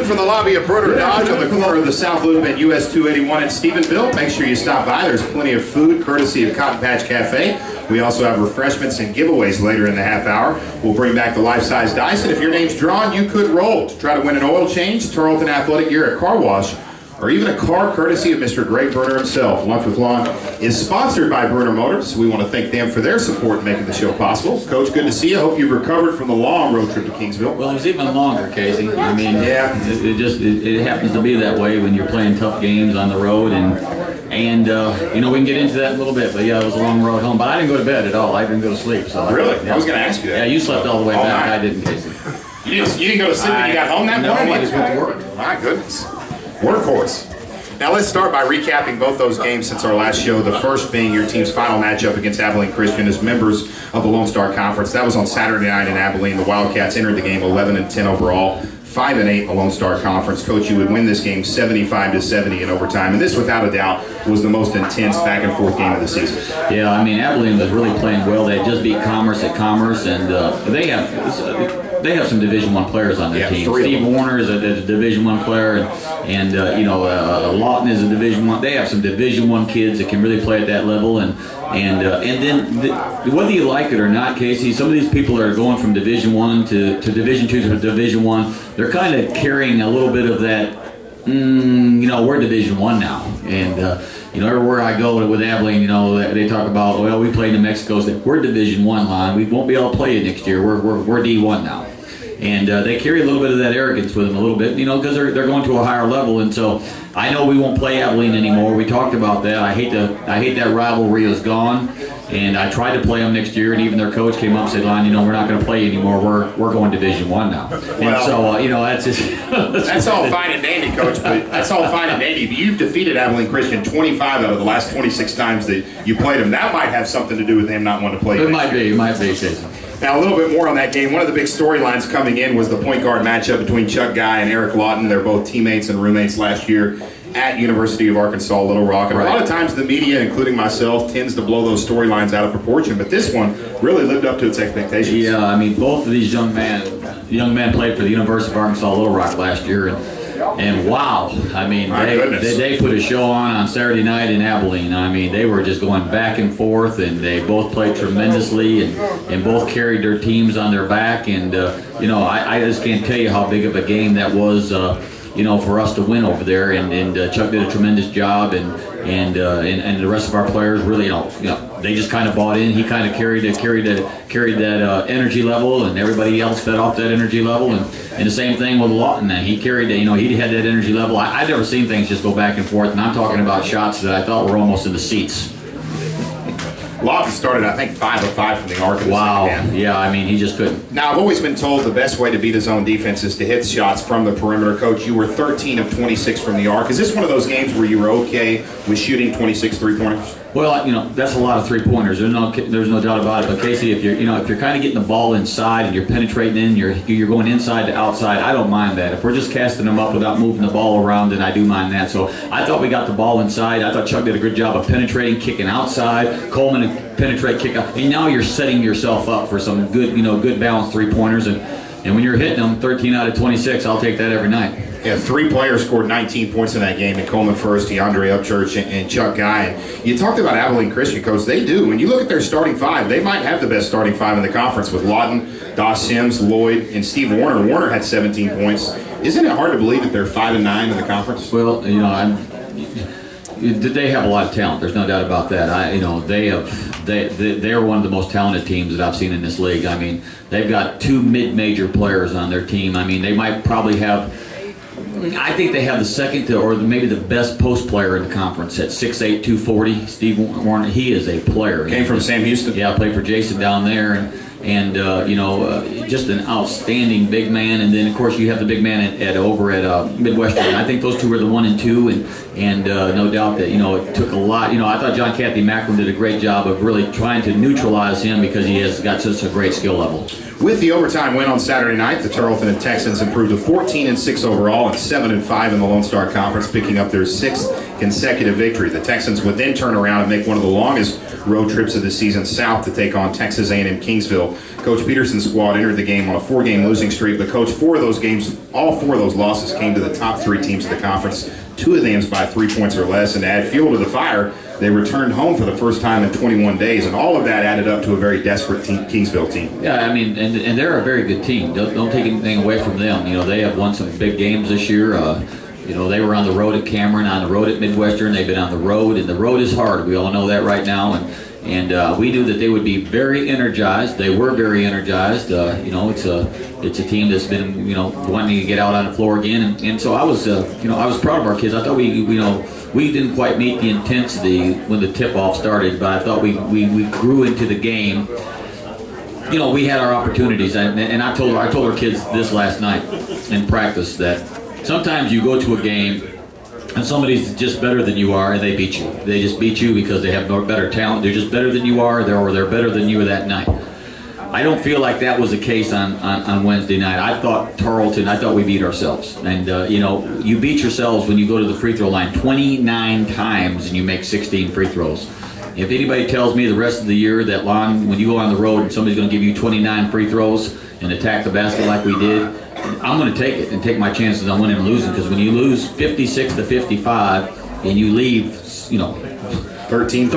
from the lobby of Bruder Dodge on the corner of the South Loop and US 281 in Stephenville. Make sure you stop by. There's plenty of food courtesy of Cotton Patch Cafe. We also have refreshments and giveaways later in the half hour. We'll bring back the life-size dice, and if your name's drawn, you could roll to try to win an oil change, Tarleton athletic gear at Car Wash, or even a car courtesy of Mr. Greg Bruner himself. Lunch with Lonn is sponsored by Bruner Motors. We want to thank them for their support in making the show possible. Coach, good to see you. Hope you've recovered from the long road trip to Kingsville. Well, it was even longer, Casey. I mean, yeah, it happens to be that way when you're playing tough games on the road, and you know, we can get into that in a little bit. But yeah, it was a long road home. But I didn't go to bed at all. I didn't go to sleep. So really, yeah. I was going to ask you that. Yeah, you slept all the way all back. night. I didn't, Casey. You didn't go to sleep when you got home that morning? No, I just went to work. My goodness, workhorse. Now let's start by recapping both those games since our last show. The first being your team's final matchup against Abilene Christian as members of the Lone Star Conference. That was on Saturday night in Abilene. The Wildcats entered the game 11-10 overall, 5-8 in the Lone Star Conference. Coach, you would win this game 75-70 in overtime, and this, without a doubt, was the most intense back-and-forth game of the season. Yeah, I mean, Abilene was really playing well. They just beat Commerce at Commerce, and they have some Division I players on their team. Steve Warner is a Division I player, and you know, Lawton is a Division I. They have some Division I kids that can really play at that level, and then whether you like it or not, Casey, some of these people that are going from Division I to Division II to Division I, they're kind of carrying a little bit of that. You know, we're Division I now, and you know, everywhere I go with Abilene, you know, they talk about, well, we played in Mexico State. We're Division I line. We won't be able to play it next year. We're D1 now. And they carry a little bit of that arrogance with them a little bit, you know, because they're going to a higher level. And so I know we won't play Abilene anymore. We talked about that. I hate that rivalry is gone. And I tried to play them next year, and even their coach came up and said, Lonn, you know, we're not going to play anymore. We're going Division I now. And so, you know, that's just... that's all fine and dandy, Coach, but that's all fine and dandy. But you've defeated Abilene Christian 25 out of the last 26 times that you played them. That might have something to do with him not wanting to play. It might be, Jason. Now, a little bit more on that game. One of the big storylines coming in was the point guard matchup between Chuck Guy and Eric Lawton. They're both teammates and roommates last year at University of Arkansas Little Rock. And a lot of times the media, including myself, tends to blow those storylines out of proportion. But this one really lived up to its expectations. Yeah, I mean, both of these young men played for the University of Arkansas Little Rock last year. And wow, I mean, they put a show on Saturday night in Abilene. I mean, they were just going back and forth, and they both played tremendously, and both carried their teams on their back. And, you know, I just can't tell you how big of a game that was, you know, for us to win over there. And Chuck did a tremendous job, and the rest of our players really, you know, they just kind of bought in. He kind of carried that energy level, and everybody else fed off that energy level. And the same thing with Lawton. He carried, you know, he had that energy level. I've never seen things just go back and forth, and I'm talking about shots that I thought were almost in the seats. Lawton started, I think, 5 of 5 from the arc. Wow. Yeah, I mean, he just couldn't. Now, I've always been told the best way to beat a zone defense is to hit shots from the perimeter. Coach, you were 13 of 26 from the arc. Is this one of those games where you were okay with shooting 26 three-pointers? Well, you know, that's a lot of three-pointers. There's no doubt about it. But Casey, if you're kind of getting the ball inside and you're penetrating in, you're going inside to outside, I don't mind that. If we're just casting them up without moving the ball around, then I do mind that. So I thought we got the ball inside. I thought Chuck did a good job of penetrating, kicking outside. Coleman penetrate, kick out, and now you're setting yourself up for some good, you know, good balanced three-pointers. And when you're hitting them 13 out of 26, I'll take that every night. Yeah, 3 players scored 19 points in that game, and Coleman first, DeAndre Upchurch, and Chuck Guy. And you talked about Abilene Christian, Coach. They do. When you look at their starting 5, they might have the best starting 5 in the conference with Lawton, Doss Sims, Lloyd, and Steve Warner. Warner had 17 points. Isn't it hard to believe that they're 5-9 in the conference? Well, you know, they have a lot of talent. There's no doubt about that. You know, they're one of the most talented teams that I've seen in this league. I mean, they've got 2 mid-major players on their team. I mean, they might probably have. I think they have the second or maybe the best post player in the conference at 6'8", 240. Steve Warner, he is a player. Came from Sam Houston. Yeah, played for Jason down there, and you know, just an outstanding big man. And then of course you have the big man over at Midwestern. I think those two were the 1 and 2, and no doubt that, you know, it took a lot. You know, I thought John Cathy Macklin did a great job of really trying to neutralize him because he has got such a great skill level. With the overtime win on Saturday night, the Tarleton and Texans improved to 14-6 overall and 7-5 in the Lone Star Conference, picking up their 6th consecutive victory. The Texans would then turn around and make one of the longest road trips of the season south to take on Texas A&M Kingsville. Coach Peterson's squad entered the game on a 4-game losing streak, but Coach, 4 of those games, all 4 of those losses came to the top 3 teams of the conference, 2 of them by 3 points or less, and to add fuel to the fire, they returned home for the first time in 21 days, and all of that added up to a very desperate Kingsville team. Yeah, I mean, and they're a very good team. Don't take anything away from them. You know, they have won some big games this year. You know, they were on the road at Cameron, on the road at Midwestern. They've been on the road, and the road is hard. We all know that right now, and we knew that they would be very energized. They were very energized. You know, it's a team that's been, you know, wanting to get out on the floor again, and so I was, you know, I was proud of our kids. I thought we didn't quite meet the intensity when the tip-off started, but I thought we grew into the game. You know, we had our opportunities, and I told our kids this last night in practice that sometimes you go to a game and somebody's just better than you are and they beat you. They just beat you because they have better talent. They're just better than you are, or they're better than you that night. I don't feel like that was the case on Wednesday night. I thought we beat ourselves. And, you know, you beat yourselves when you go to the free throw line 29 times and you make 16 free throws. If anybody tells me the rest of the year that, Lonn, when you go on the road and somebody's going to give you 29 free throws and attack the basket like we did, I'm going to take it and take my chances on winning and losing, because when you lose 56-55 and you leave, you know, 13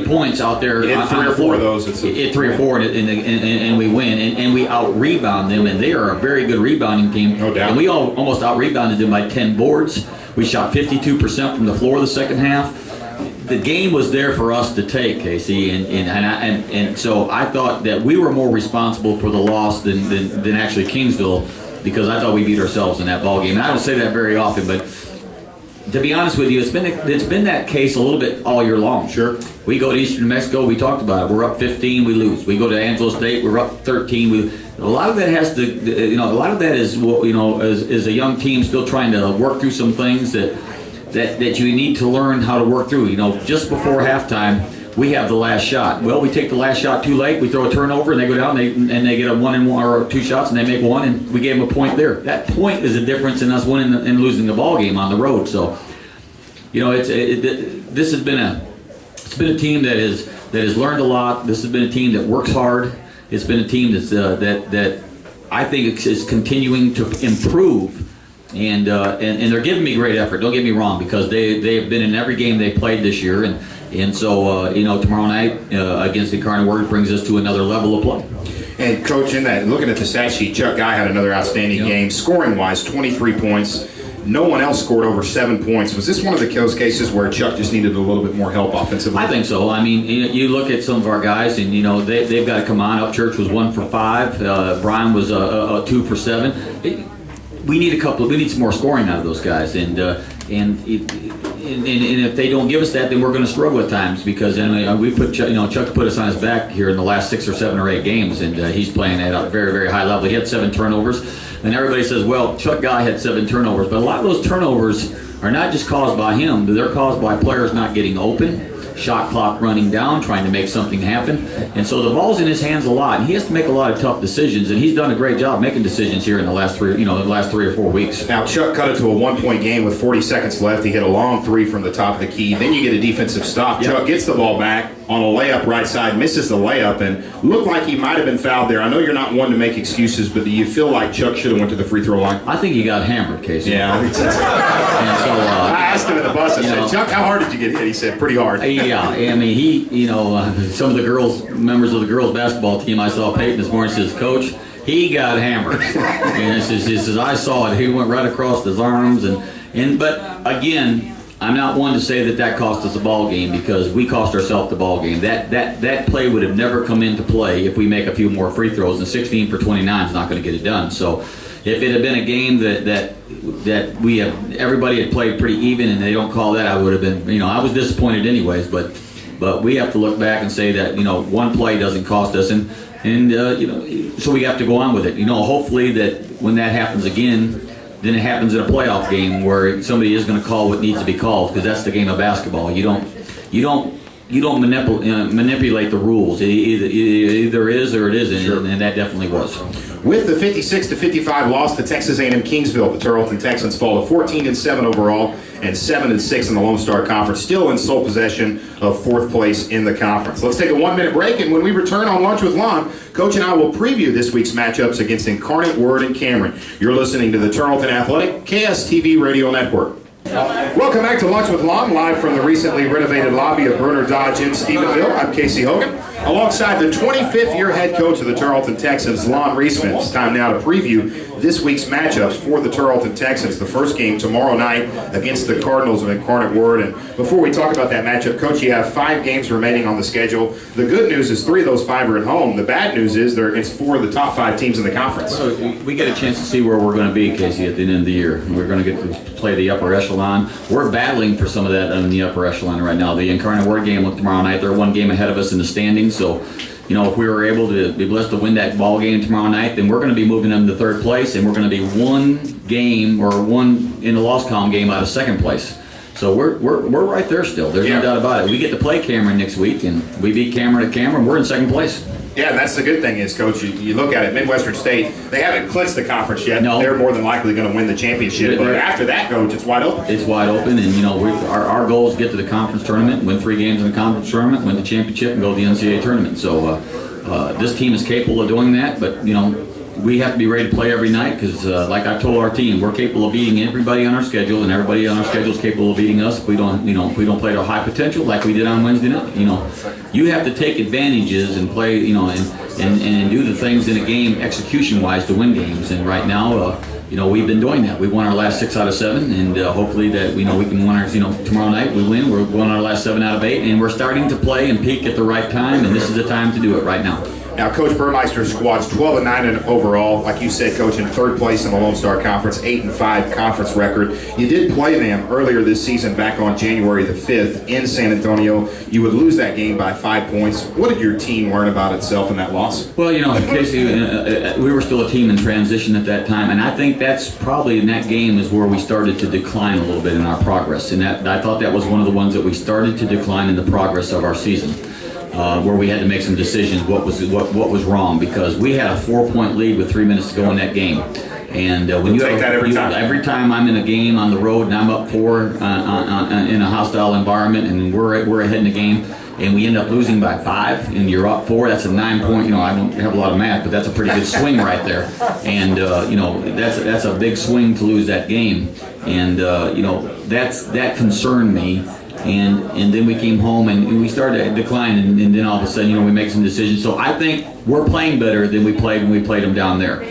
points out there. Hit 3 or 4 of those. Hit 3 or 4 and we win, and we out-rebound them, and they are a very good rebounding team. No doubt. And we almost out-rebounded them by 10 boards. We shot 52% from the floor the second half. The game was there for us to take, Casey, and so I thought that we were more responsible for the loss than actually Kingsville, because I thought we beat ourselves in that ball game. And I don't say that very often, but to be honest with you, it's been that case a little bit all year long. Sure. We go to Eastern New Mexico, we talked about it. We're up 15, we lose. We go to Angelo State, we're up 13. A lot of that has to, you know, a lot of that is, you know, is a young team still trying to work through some things that you need to learn how to work through. You know, just before halftime, we have the last shot. Well, we take the last shot too late. We throw a turnover, and they go down, and they get a 1-and-1 or 2 shots, and they make 1, and we gave them a point there. That point is the difference in us winning and losing the ball game on the road. So, you know, this has been a team that has learned a lot. This has been a team that works hard. It's been a team that I think is continuing to improve. And they're giving me great effort. Don't get me wrong, because they've been in every game they played this year, and so you know, tomorrow night against the Incarnate Word brings us to another level of play. And Coach, in that, looking at the stat sheet, Chuck Guy had another outstanding game, scoring wise, 23 points. No one else scored over 7 points. Was this one of those cases where Chuck just needed a little bit more help offensively? I think so. I mean, you look at some of our guys, and you know they've got to come on. Upchurch was 1 for 5. Brian was 2 for 7. We need some more scoring out of those guys, and if they don't give us that, then we're going to struggle at times, because we put Chuck put us on his back here in the last 6 or 7 or 8 games, and he's playing at a very, very high level. He had 7 turnovers, and everybody says, well, Chuck Guy had 7 turnovers, but a lot of those turnovers are not just caused by him, but they're caused by players not getting open, shot clock running down, trying to make something happen. And so the ball's in his hands a lot, and he has to make a lot of tough decisions, and he's done a great job making decisions here in the last 3 or 4 weeks. Now, Chuck cut it to a 1-point game with 40 seconds left. He hit a long 3 from the top of the key. Then you get a defensive stop. Yep. Chuck gets the ball back on a layup right side, misses the layup, and looked like he might have been fouled there. I know you're not one to make excuses, but do you feel like Chuck should have went to the free throw line? I think he got hammered, Casey. Yeah, I think so. And so, I asked him at the bus, I said, Chuck, how hard did you get hit? He said, pretty hard. Yeah, I mean, some of the members of the girls basketball team, I saw Peyton this morning, says, Coach, he got hammered. And he says, I saw it. He went right across his arms. But again, I'm not one to say that cost us a ball game, because we cost ourselves the ball game. That play would have never come into play if we make a few more free throws, and 16 for 29 is not going to get it done. So if it had been a game that everybody had played pretty even and they don't call that, I would have been, I was disappointed anyways, but we have to look back and say that, one play doesn't cost us, and so we have to go on with it. Hopefully that when that happens again, then it happens in a playoff game where somebody is going to call what needs to be called, because that's the game of basketball. You don't you don't manipulate the rules. It either is or it isn't, Sure. and that definitely was. With the 56-55 loss to Texas A&M Kingsville, the Tarleton Texans fall to 14-7 overall and 7-6 in the Lone Star Conference, still in sole possession of 4th place in the conference. Let's take a 1-minute break, and when we return on Lunch with Lonn, Coach and I will preview this week's matchups against Incarnate Word and Cameron. You're listening to the Tarleton Athletic KSTV Radio Network. Welcome back to Lunch with Lonn, live from the recently renovated lobby of Bruner Dodge in Stephenville. I'm Casey Hogan, alongside the 25th-year head coach of the Tarleton Texans, Lonn Reisman. It's time now to preview this week's matchups for the Tarleton Texans. The first game tomorrow night against the Cardinals of Incarnate Word. And before we talk about that matchup, Coach, you have 5 games remaining on the schedule. The good news is 3 of those 5 are at home. The bad news is they're against 4 of the top 5 teams in the conference. So we get a chance to see where we're going to be, Casey, at the end of the year. We're going to get to play the upper echelon. We're battling for some of that in the upper echelon right now. The Incarnate Word game tomorrow night, they're 1 game ahead of us in the standings. So, you know, if we were able to be blessed to win that ball game tomorrow night, then we're going to be moving them to 3rd place, and we're going to be 1 game or 1 in the loss column game out of 2nd place. So we're right there still. There's no doubt about it. We get to play Cameron next week, and we beat Cameron at Cameron. We're in 2nd place. Yeah, and that's the good thing is, Coach, you look at it, Midwestern State, they haven't clinched the conference yet. No. They're more than likely going to win the championship. But after that, Coach, it's wide open. It's wide open, and, you know, our goal is to get to the conference tournament, win 3 games in the conference tournament, win the championship, and go to the NCAA tournament. So this team is capable of doing that, but, you know, we have to be ready to play every night because, like I told our team, we're capable of beating everybody on our schedule, and everybody on our schedule is capable of beating us if we don't, if we don't play to high potential like we did on Wednesday night. You know, you have to take advantages and play, and do the things in a game execution-wise to win games. And right now, we've been doing that. We won our last 6 out of 7, and hopefully that we can win our. Tomorrow night we win. We're going our last 7 out of 8, and we're starting to play and peak at the right time. And this is the time to do it right now. Now, Coach Burmeister's squad's 12-9 overall. Like you said, Coach, in 3rd place in the Lone Star Conference, 8-5 conference record. You did play them earlier this season back on January the 5th in San Antonio. You would lose that game by 5 points. What did your team learn about itself in that loss? Well, Casey, we were still a team in transition at that time, and I think that's probably in that game is where we started to decline a little bit in our progress. And I thought that was one of the ones that we started to decline in the progress of our season. Where we had to make some decisions what was wrong, because we had a 4-point lead with 3 minutes to go in that game. And when you take that every time. Every time I'm in a game on the road and I'm up 4 in a hostile environment and we're ahead in the game and we end up losing by 5 and you're up 4, that's a 9-point. I don't have a lot of math, but that's a pretty good swing right there. And that's a big swing to lose that game. And that concerned me. And then we came home and we started to decline, and then all of a sudden, we make some decisions. So I think we're playing better than we played when we played them down there.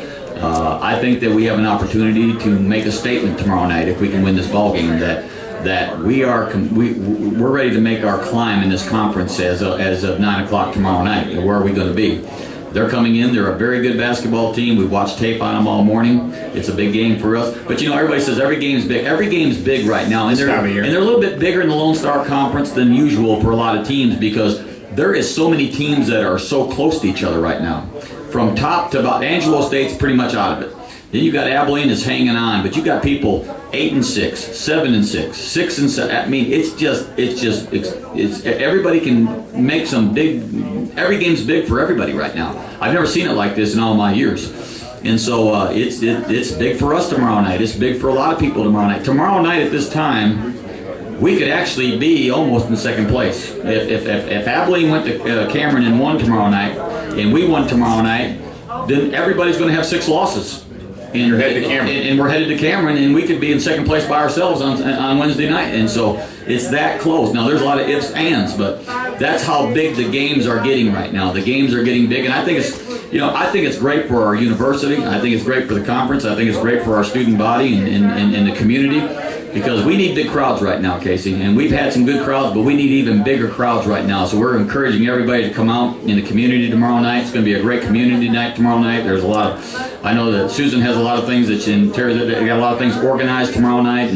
I think that we have an opportunity to make a statement tomorrow night if we can win this ball game that we're ready to make our climb in this conference as of 9 o'clock tomorrow night. Where are we going to be? They're coming in. They're a very good basketball team. We watched tape on them all morning. It's a big game for us. But everybody says every game's big. Every game's big right now, and they're a little bit bigger in the Lone Star Conference than usual for a lot of teams because there is so many teams that are so close to each other right now. From top to bottom, Angelo State's pretty much out of it. Then you got Abilene is hanging on, but you got people 8-6, 7-6, 6-7. I mean, it's everybody can make some big. Every game's big for everybody right now. I've never seen it like this in all my years, and so it's big for us tomorrow night. It's big for a lot of people tomorrow night. Tomorrow night at this time, we could actually be almost in 2nd place. If Abilene went to Cameron and won tomorrow night, and we won tomorrow night, then everybody's going to have 6 losses. And you're headed to Cameron. And we're headed to Cameron, and we could be in 2nd place by ourselves on Wednesday night. And so it's that close. Now, there's a lot of ifs, ands, but that's how big the games are getting right now. The games are getting big, and I think it's great for our university. I think it's great for the conference. I think it's great for our student body and the community, because we need big crowds right now, Casey. And we've had some good crowds, but we need even bigger crowds right now. So we're encouraging everybody to come out in the community tomorrow night. It's going to be a great community night tomorrow night. There's a lot of, I know that Susan has a lot of things they got a lot of things organized tomorrow night,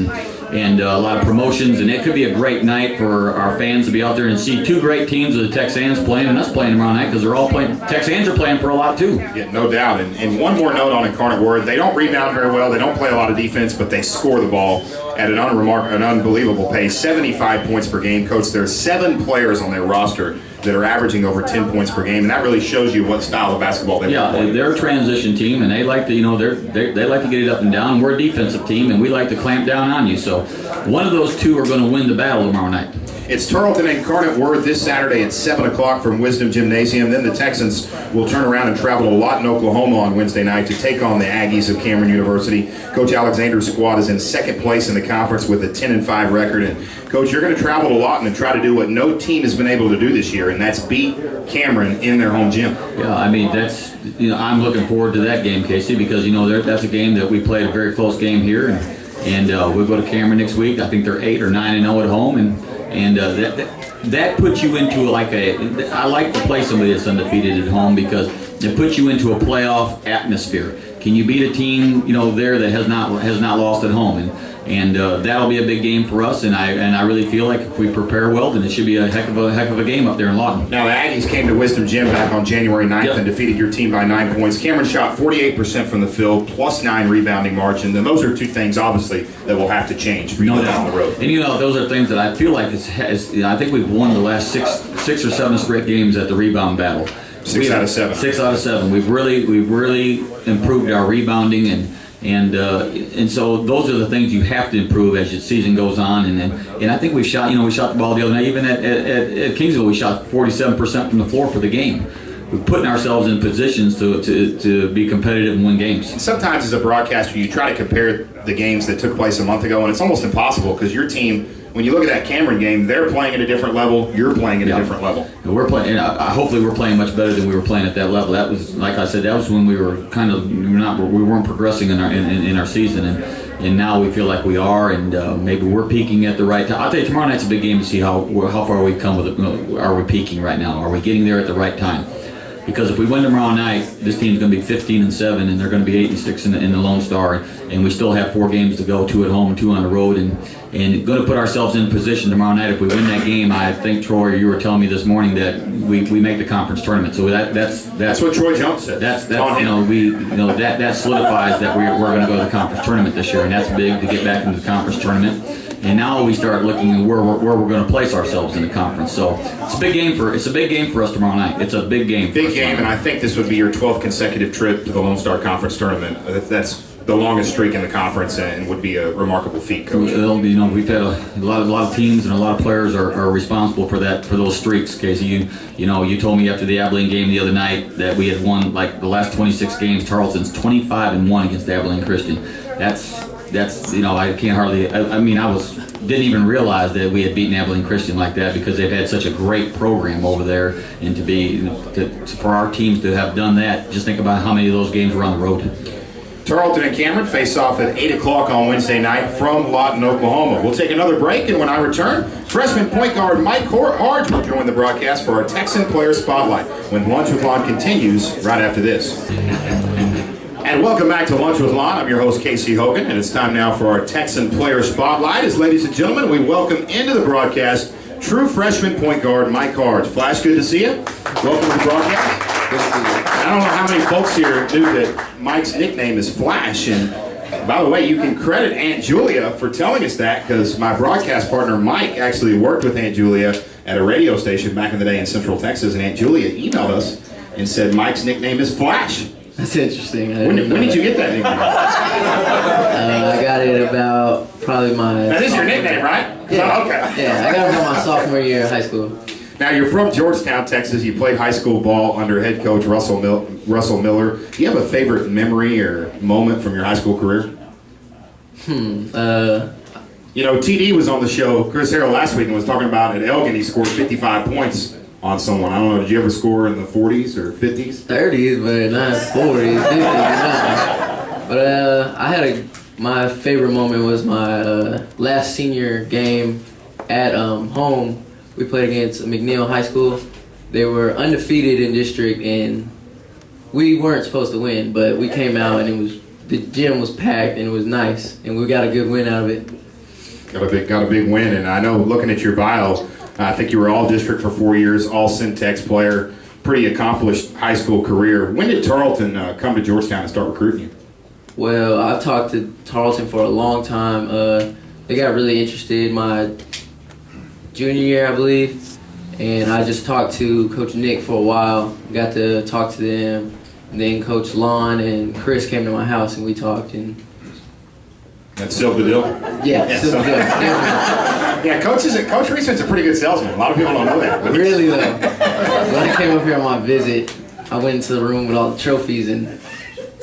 and a lot of promotions, and it could be a great night for our fans to be out there and see 2 great teams of the Texans playing and us playing tomorrow night, because they're all playing. Texans are playing for a lot too. Yeah, no doubt. And one more note on Incarnate Word: they don't rebound very well. They don't play a lot of defense, but they score the ball at an unbelievable pace, 75 points per game. Coach, there are 7 players on their roster that are averaging over 10 points per game, and that really shows you what style of basketball they play. Yeah, they're a transition team, and they like to, they like to get it up and down. We're a defensive team, and we like to clamp down on you. So one of those two are going to win the battle tomorrow night. It's Tarleton and Incarnate Word this Saturday at 7 o'clock from Wisdom Gymnasium. Then the Texans will turn around and travel to Lonn, Oklahoma on Wednesday night to take on the Aggies of Cameron University. Coach Alexander's squad is in second place in the conference with a 10-5 record. And Coach, you're going to travel to Lonn and try to do what no team has been able to do this year, and that's beat Cameron in their home gym. Yeah, I mean, that's, I'm looking forward to that game, Casey, because, that's a game that we played a very close game here, and we'll go to Cameron next week. I think they're 8 or 9-0 at home, and that puts you into I like to play somebody that's undefeated at home because it puts you into a playoff atmosphere. Can you beat a team, there that has not lost at home? And that'll be a big game for us, and I really feel like if we prepare well, then it should be a heck of a game up there in Lonn. Now, the Aggies came to Wisdom Gym back on January 9th and defeated your team by 9 points. Cameron shot 48% from the field, plus 9 rebounding margin. And those are two things, obviously, that will have to change for you down the road. And those are things that I feel like I think we've won the last six or seven straight games at the rebound battle. 6 out of 7. 6 out of 7. We've really improved our rebounding, and so those are the things you have to improve as the season goes on. And I think we shot the ball the other night. Even at Kingsville, we shot 47% from the floor for the game. We're putting ourselves in positions to be competitive and win games. Sometimes as a broadcaster, you try to compare the games that took place a month ago, and it's almost impossible because your team, when you look at that Cameron game, they're playing at a different level, you're playing at a different level. And we're playing, and hopefully we're playing much better than we were playing at that level. That was, like I said, that was when we were we weren't progressing in our season, and now we feel like we are, and maybe we're peaking at the right time. I'll tell you, tomorrow night's a big game to see how far we've come with it. Are we peaking right now? Are we getting there at the right time? Because if we win tomorrow night, this team's going to be 15-7, and they're going to be 8-6 in the Lone Star, and we still have 4 games to go, 2 at home and 2 on the road, and going to put ourselves in position tomorrow night. If we win that game, I think, Troy, you were telling me this morning that we make the conference tournament. So that's what Troy Jones said. That solidifies that we're going to go to the conference tournament this year, and that's big to get back into the conference tournament. And now we start looking at where we're going to place ourselves in the conference. So it's a big game for us tomorrow night. It's a big game. Big game, and I think this would be your 12th consecutive trip to the Lone Star Conference tournament. That's the longest streak in the conference, and would be a remarkable feat, Coach. We've had a lot of teams and a lot of players are responsible for those streaks. Casey, you told me after the Abilene game the other night that we had won like the last 26 games. Tarleton's 25-1 against Abilene Christian. That's I can't hardly. Didn't even realize that we had beaten Abilene Christian like that because they've had such a great program over there, and for our teams to have done that, just think about how many of those games were on the road. Tarleton and Cameron face off at 8 o'clock on Wednesday night from Lawton, Oklahoma. We'll take another break, and when I return, freshman point guard Mike Harge will join the broadcast for our Texan Player Spotlight when Lunch with Lonn continues right after this. And welcome back to Lunch with Lonn. I'm your host, Casey Hogan, and it's time now for our Texan Player Spotlight. As ladies and gentlemen, we welcome into the broadcast true freshman point guard Mike Harge. Flash, good to see you. Welcome to the broadcast. Good to see you. I don't know how many folks here knew that Mike's nickname is Flash, and by the way, you can credit Aunt Julia for telling us that, because my broadcast partner Mike actually worked with Aunt Julia at a radio station back in the day in Central Texas, and Aunt Julia emailed us and said Mike's nickname is Flash. That's interesting. When did you get that nickname? I got it about probably my... That is your nickname, right? Yeah. Oh, okay. Yeah, I got it about my sophomore year in high school. Now, you're from Georgetown, Texas. You played high school ball under head coach Russell Miller. Do you have a favorite memory or moment from your high school career? TD was on the show, Chris Harrell, last week, and was talking about at Elgin he scored 55 points on someone. I don't know, did you ever score in the 40s or 50s? 30s, but not 40s, 50s, But my favorite moment was my last senior game at home. We played against McNeil High School. They were undefeated in district, and we weren't supposed to win, but we came out and the gym was packed and it was nice, and we got a good win out of it. Got a big win, and I know looking at your bio, I think you were all district for 4 years, all Syntex player, pretty accomplished high school career. When did Tarleton come to Georgetown and start recruiting you? Well, I've talked to Tarleton for a long time. they got really interested my junior year, I believe, and I just talked to Coach Nick for a while. Got to talk to them, and then Coach Lonn and Chris came to my house and we talked. And that's still the deal. Yeah, still the deal. Yeah, Coach Reesman's a pretty good salesman. A lot of people don't know that. But really though, when I came up here on my visit, I went into the room with all the trophies and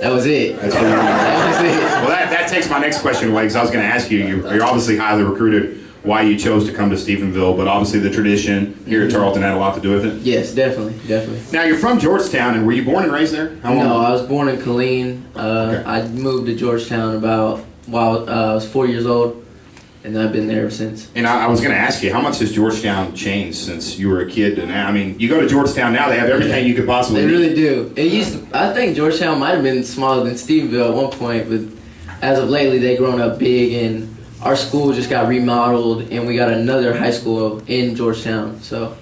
that was it. That's that was it. Well, that takes my next question away because I was going to ask you. You're obviously highly recruited. Why you chose to come to Stephenville, but obviously the tradition here at Tarleton had a lot to do with it. Yes, definitely. Now you're from Georgetown, and were you born and raised there? How long? No, I was born in Killeen. Okay. I moved to Georgetown I was 4 years old, and I've been there ever since. And I was going to ask you, how much has Georgetown changed since you were a kid to now? I mean, you go to Georgetown now, they have everything you could possibly need. They really do. I think Georgetown might have been smaller than Stephenville at one point, but as of lately, they've grown up big, and our school just got remodeled, and we got another high school in Georgetown. So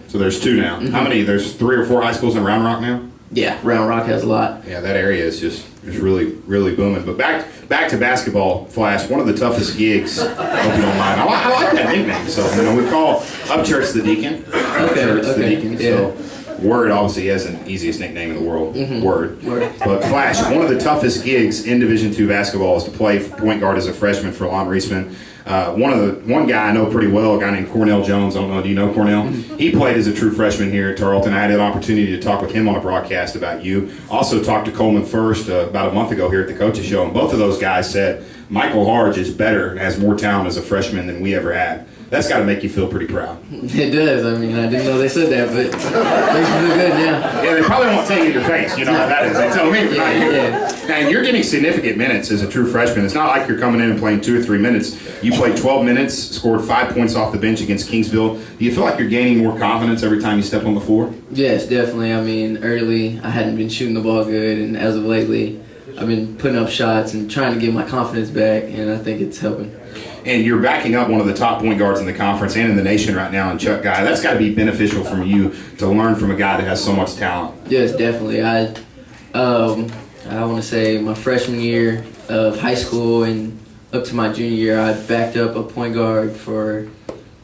there's two now. Mm-hmm. How many? There's 3 or 4 high schools in Round Rock now? Yeah, Round Rock has a lot. Yeah, that area is really, really booming. But back to basketball, Flash, one of the toughest gigs, I hope you don't mind. I like that nickname. So, we call Upchurch the Deacon. Upchurch the Deacon. Yeah. So, Word obviously has the easiest nickname in the world. Mm-hmm. Word. But Flash, one of the toughest gigs in Division II basketball is to play point guard as a freshman for Lonn Reesman. One guy I know pretty well, a guy named Cornell Jones. I don't know, do you know Cornell? Mm-hmm. He played as a true freshman here at Tarleton. I had an opportunity to talk with him on a broadcast about you. Also talked to Coleman First about a month ago here at the Coaches Show, and both of those guys said Michael Harge is better and has more talent as a freshman than we ever had. That's got to make you feel pretty proud. It does. I mean, I didn't know they said that, but it makes me feel good now. Yeah, they probably won't tell you in your face. You know how that is. They tell me. Yeah. And you're getting significant minutes as a true freshman. It's not like you're coming in and playing 2 or 3 minutes. You played 12 minutes, scored 5 points off the bench against Kingsville. Do you feel like you're gaining more confidence every time you step on the floor? Yes, definitely. I mean, early I hadn't been shooting the ball good, and as of lately, I've been putting up shots and trying to get my confidence back, and I think it's helping. And you're backing up one of the top point guards in the conference and in the nation right now in Chuck Guy. That's got to be beneficial for you to learn from a guy that has so much talent. Yes, definitely. I want to say my freshman year of high school and up to my junior year, I backed up a point guard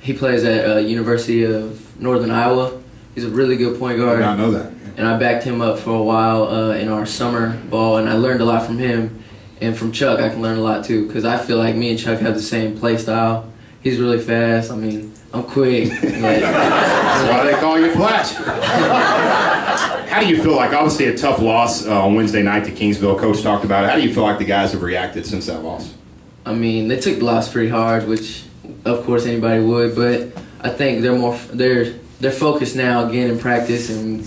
he plays at University of Northern Iowa. He's a really good point guard. I did not know that. And I backed him up for a while in our summer ball, and I learned a lot from him. And from Chuck, I can learn a lot too, because I feel like me and Chuck have the same play style. He's really fast. I mean, I'm quick. That's why they call you Flash. How do you feel like, obviously a tough loss on Wednesday night to Kingsville, Coach talked about it. How do you feel like the guys have reacted since that loss? I mean, they took the loss pretty hard, which of course anybody would, but I think they're focused now again in practice, and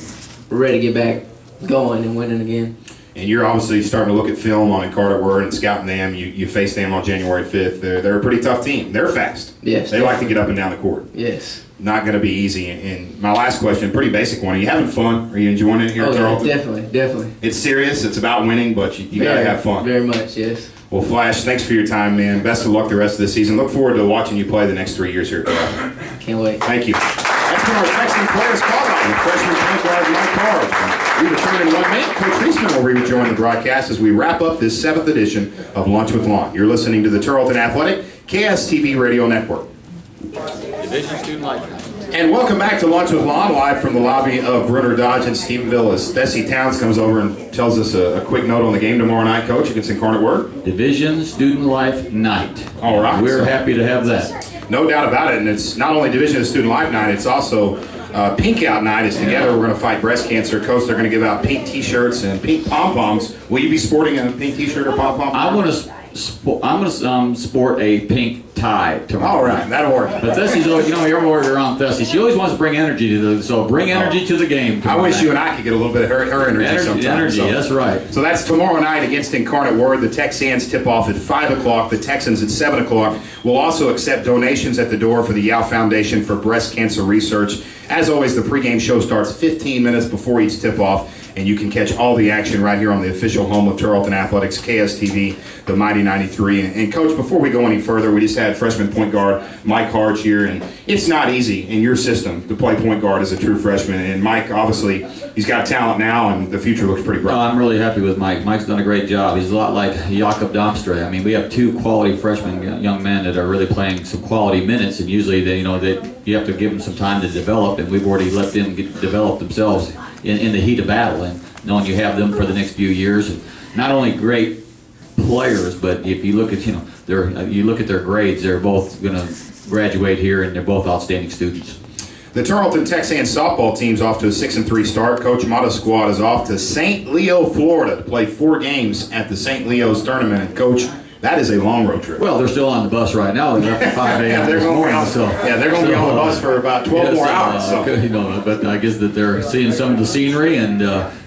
we're ready to get back going and winning again. And you're obviously starting to look at film on Incarnate Word and scouting them. You faced them on January 5th. They're a pretty tough team. They're fast. Yes. They like to get up and down the court. Yes. Not going to be easy. And my last question, pretty basic one. Are you having fun? Are you enjoying it here at Tarleton? Definitely. It's serious. It's about winning, but you got to have fun. Very much, yes. Well, Flash, thanks for your time, man. Best of luck the rest of the season. Look forward to watching you play the next 3 years here at Tarleton. Can't wait. Thank you. That's been our Texan Players Spotlight with freshman point guard Mike Harge. We return in 1 minute. Coach Reesman will rejoin the broadcast as we wrap up this 7th edition of Lunch with Lonn. You're listening to the Tarleton Athletic KSTV Radio Network. Division Student Life. And welcome back to Lunch with Lonn, live from the lobby of Brunner Dodge in Stephenville as Bessie Towns comes over and tells us a quick note on the game tomorrow night, Coach, against Incarnate Word. Division Student Life Night. All right. We're happy to have that. No doubt about it, and it's not only Division of Student Life Night, it's also Pink Out Night. Is together. We're going to fight breast cancer. Coach, they're going to give out pink T-shirts and pink pom-poms. Will you be sporting a pink T-shirt or pom-pom? I'm going to sport a pink tie tomorrow. All right, that'll work. But Thessie's, you're always around Thessie. She always wants to bring energy to bring energy to the game. I wish you and I could get a little bit of her energy sometimes. That's right. So that's tomorrow night against Incarnate Word. The Texans tip off at 5 o'clock. The Texans at 7 o'clock. We'll also accept donations at the door for the Yao Foundation for Breast Cancer Research. As always, the pregame show starts 15 minutes before each tip-off, and you can catch all the action right here on the official home of Tarleton Athletics, KSTV, the Mighty 93. And Coach, before we go any further, we just had had freshman point guard Mike Harge here, and it's not easy in your system to play point guard as a true freshman. And Mike, obviously, he's got talent now, and the future looks pretty bright. No, I'm really happy with Mike. Mike's done a great job. He's a lot like Jakob Domstra. I mean, we have two quality freshman young men that are really playing some quality minutes, and usually you have to give them some time to develop, and we've already let them develop themselves in the heat of battle, and knowing you have them for the next few years. And not only great players, but if you look at you look at their grades, they're both going to graduate here, and they're both outstanding students. The Tarleton Texan softball team's off to a 6-3 start. Coach Mata's squad is off to St. Leo, Florida to play 4 games at the St. Leo's tournament. And Coach, that is a long road trip. Well, they're still on the bus right now. They're up at 5 a.m. they're this going morning. they're going to be on the bus for about 12 more hours. But I guess that they're seeing some of the scenery, and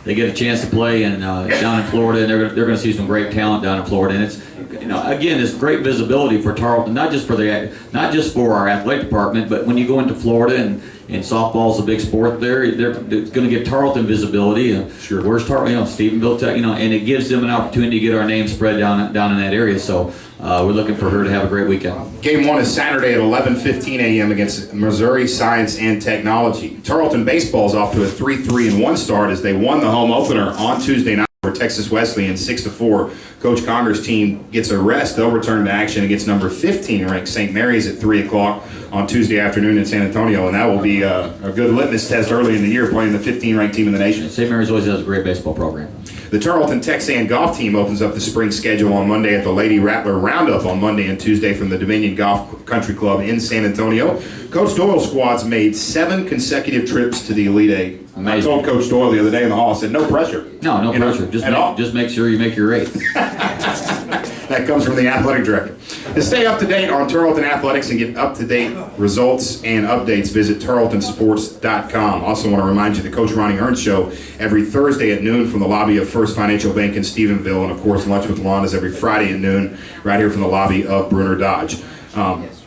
they get a chance to play down in Florida, and they're going to see some great talent down in Florida. And it's again, it's great visibility for Tarleton, not just for our athletic department, but when you go into Florida and softball's a big sport there, they're going to get Tarleton visibility. Sure. Where's Tarleton? Stephenville Tech, and it gives them an opportunity to get our name spread down in that area. So we're looking for her to have a great weekend. Game 1 is Saturday at 11:15 a.m. against Missouri Science and Technology. Tarleton baseball's off to a 3-3-1 start as they won the home opener on Tuesday night for Texas Wesleyan 6-4. Coach Conger's team gets a rest. They'll return to action against number 15 ranked St. Mary's at 3 o'clock on Tuesday afternoon in San Antonio, and that will be a good litmus test early in the year playing the 15 ranked team in the nation. St. Mary's always has a great baseball program. The Tarleton Texan golf team opens up the spring schedule on Monday at the Lady Rattler Roundup on Monday and Tuesday from the Dominion Golf Country Club in San Antonio. Coach Doyle's squad's made 7 consecutive trips to the Elite Eight. Amazing. I told Coach Doyle the other day in the hall, I said, no pressure. No pressure. Just make sure you make your eighth. That comes from the athletic director. To stay up to date on Tarleton athletics and get up-to-date results and updates, visit tarletonsports.com. Also want to remind you the Coach Ronnie Ernst Show every Thursday at noon from the lobby of First Financial Bank in Stephenville. And, of course, Lunch with Lonn is every Friday at noon right here from the lobby of Bruner Dodge.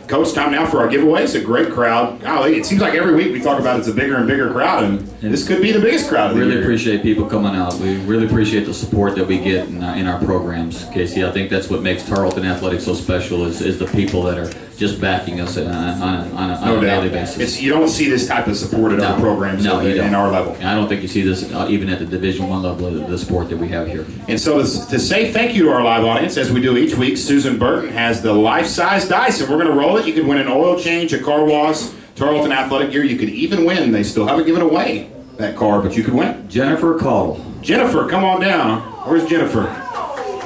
Coach, time now for our giveaways. A great crowd. Golly, it seems like every week we talk about it's a bigger and bigger crowd, and this could be the biggest crowd of the year. Really appreciate people coming out. We really appreciate the support that we get in our programs, Casey. I think that's what makes Tarleton Athletics so special is the people that are just backing us on a daily basis. You don't see this type of support at other programs in our level. I don't think you see this even at the Division I level of the sport that we have here. And so to say thank you to our live audience, as we do each week, Susan Burton has the life-size dice, and we're going to roll it. You could win an oil change, a car wash, Tarleton athletic gear. You could even win. They still haven't given away that car, but you could win it. Jennifer Caudle. Jennifer, come on down. Where's Jennifer?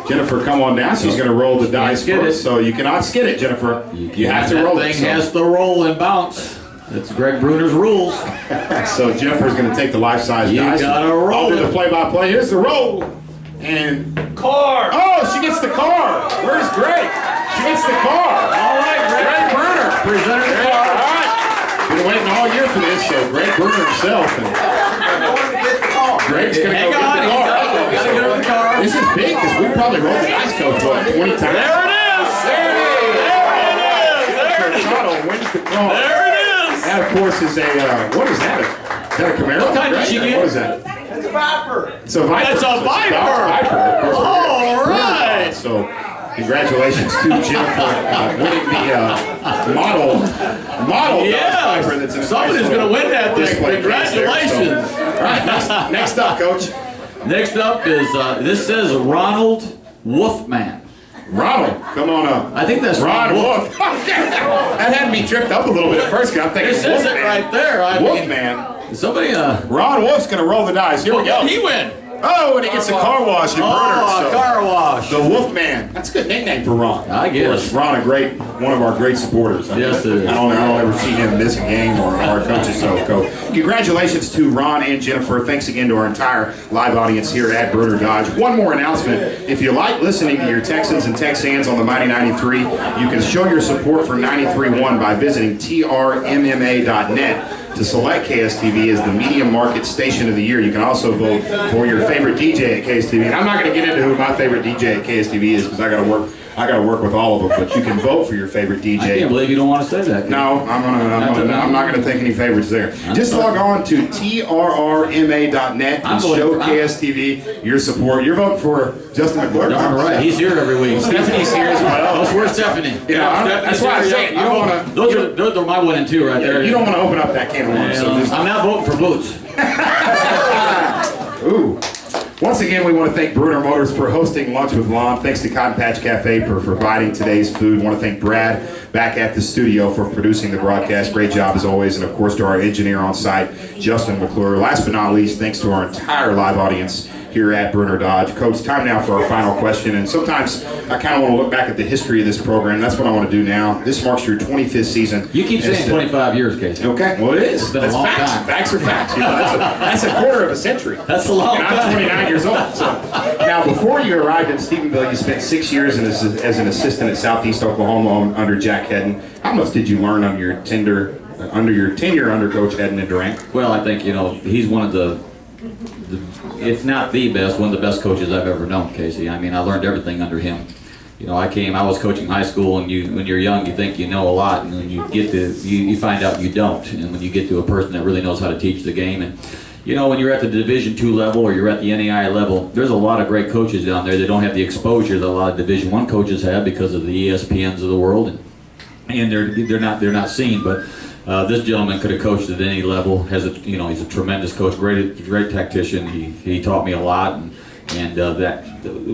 Jennifer, come on down. She's going to roll the dice first, so you cannot skid it, Jennifer. You have to roll it. That thing has to roll and bounce. That's Greg Bruner's rules. So Jennifer's going to take the life-size dice. You got to roll. I'll do the play-by-play. Here's the roll. And car. Oh, she gets the car. Where's Greg? She gets the car. All right, Greg Bruner. Presented the car. All right. Been waiting all year for this, so Greg Bruner himself. Greg's going to go get the car. This is big because we probably rolled the dice, Coach, 20 times. There it is. There it is. Wins the car. There it is. That, of course, is what is that? Is that a Camaro? What kind did she get? What is that? It's a Viper. It's a Viper. It's a Viper. All right. So, congratulations to Jennifer winning the model Viper. That's in Somebody's going to win that thing. Congratulations. All right, next up, Coach. Next up is, this says Ronald Wolfman. Ronald, come on up. I think that's Ron Wolf. Wolf. That had me tripped up a little bit at first. I'm thinking This is it right there. Wolfman. Somebody, Ron Wolf's going to roll the dice. Here we go. He win. Oh, and he gets a car wash in Bruner. Oh, car wash. The Wolfman. That's a good nickname for Ron. I guess. Ron, one of our great supporters. Yes, it is. I don't ever see him miss a game or our coaches. So, congratulations to Ron and Jennifer. Thanks again to our entire live audience here at Bruner Dodge. One more announcement. If you like listening to your Texans and Texans on the Mighty 93, you can show your support for 93.1 by visiting trmma.net. to select KSTV as the Media Market Station of the Year. You can also vote for your favorite DJ at KSTV. And I'm not going to get into who my favorite DJ at KSTV is because I got to work I got to work with all of them, but you can vote for your favorite DJ. I can't believe you don't want to say that. No, I'm not going to take any favorites there. Just log on to trrma.net and show KSTV your support. You're voting for Justin McClure. Darn right. He's here every week. Stephanie's here as well. Where's Stephanie? That's why I say you don't want to. Those are my 1 and 2 right there. You don't want to open up that can of worms. I'm not voting for Boots. Ooh. Once again, we want to thank Bruner Motors for hosting Lunch with Lonn. Thanks to Cotton Patch Cafe for providing today's food. I want to thank Brad back at the studio for producing the broadcast. Great job as always. And of course to our engineer on site, Justin McClure. Last but not least, thanks to our entire live audience here at Bruner Dodge. Coach, time now for our final question. And sometimes I kind of want to look back at the history of this program. That's what I want to do now. This marks your 25th season. You keep saying 25 years, Casey. Okay, well it is. It's been That's a long facts. time. Facts are facts. You know, that's a quarter of a century. That's a long and time. I'm 29 years old. So. Now, before you arrived in Stephenville, you spent 6 years as an assistant at Southeast Oklahoma under Jack Hedden. How much did you learn on your tenure under Coach Hedden and Durant? Well, I think he's one of the if not the best, one of the best coaches I've ever known, Casey. I mean, I learned everything under him. I was coaching high school, and when you're young, you think you know a lot, and when you get to, you find out you don't. And when you get to a person that really knows how to teach the game, and when you're at the Division II level or you're at the NAIA level, there's a lot of great coaches down there that don't have the exposure that a lot of Division I coaches have because of the ESPNs of the world, and they're not seen, but. This gentleman could have coached at any level. He's a tremendous coach, great tactician. He taught me a lot, and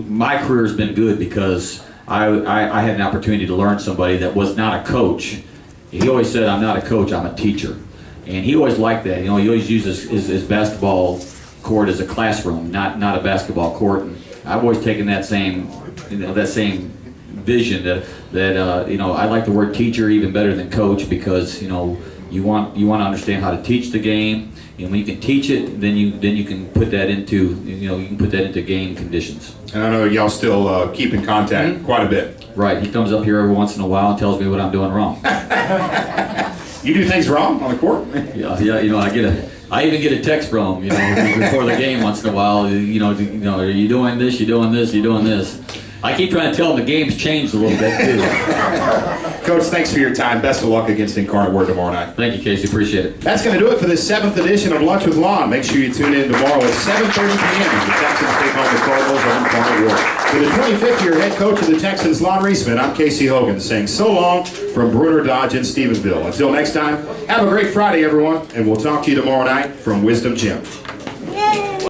my career has been good because I had an opportunity to learn somebody that was not a coach. He always said, "I'm not a coach, I'm a teacher," and he always liked that. He always used his basketball court as a classroom, not a basketball court. And I've always taken that same vision that I like the word teacher even better than coach because you want to understand how to teach the game, and when you can teach it, then you can put that into game conditions. And I know y'all still keep in contact quite a bit. Right, he comes up here every once in a while and tells me what I'm doing wrong. You do things wrong on the court? Yeah. I even get a text from him, before the game once in a while. Are you doing this? You doing this? You doing this? I keep trying to tell him the game's changed a little bit too. Coach, thanks for your time. Best of luck against Incarnate Word tomorrow night. Thank you, Casey. Appreciate it. That's going to do it for this 7th edition of Lunch with Lonn. Make sure you tune in tomorrow at 7:30 p.m. as the Texans take on the Cardinals on Incarnate Word. For the 25th year head coach of the Texans, Lonn Reisman, I'm Casey Hogan saying so long from Bruner Dodge in Stephenville. Until next time, have a great Friday, everyone, and we'll talk to you tomorrow night from Wisdom Gym.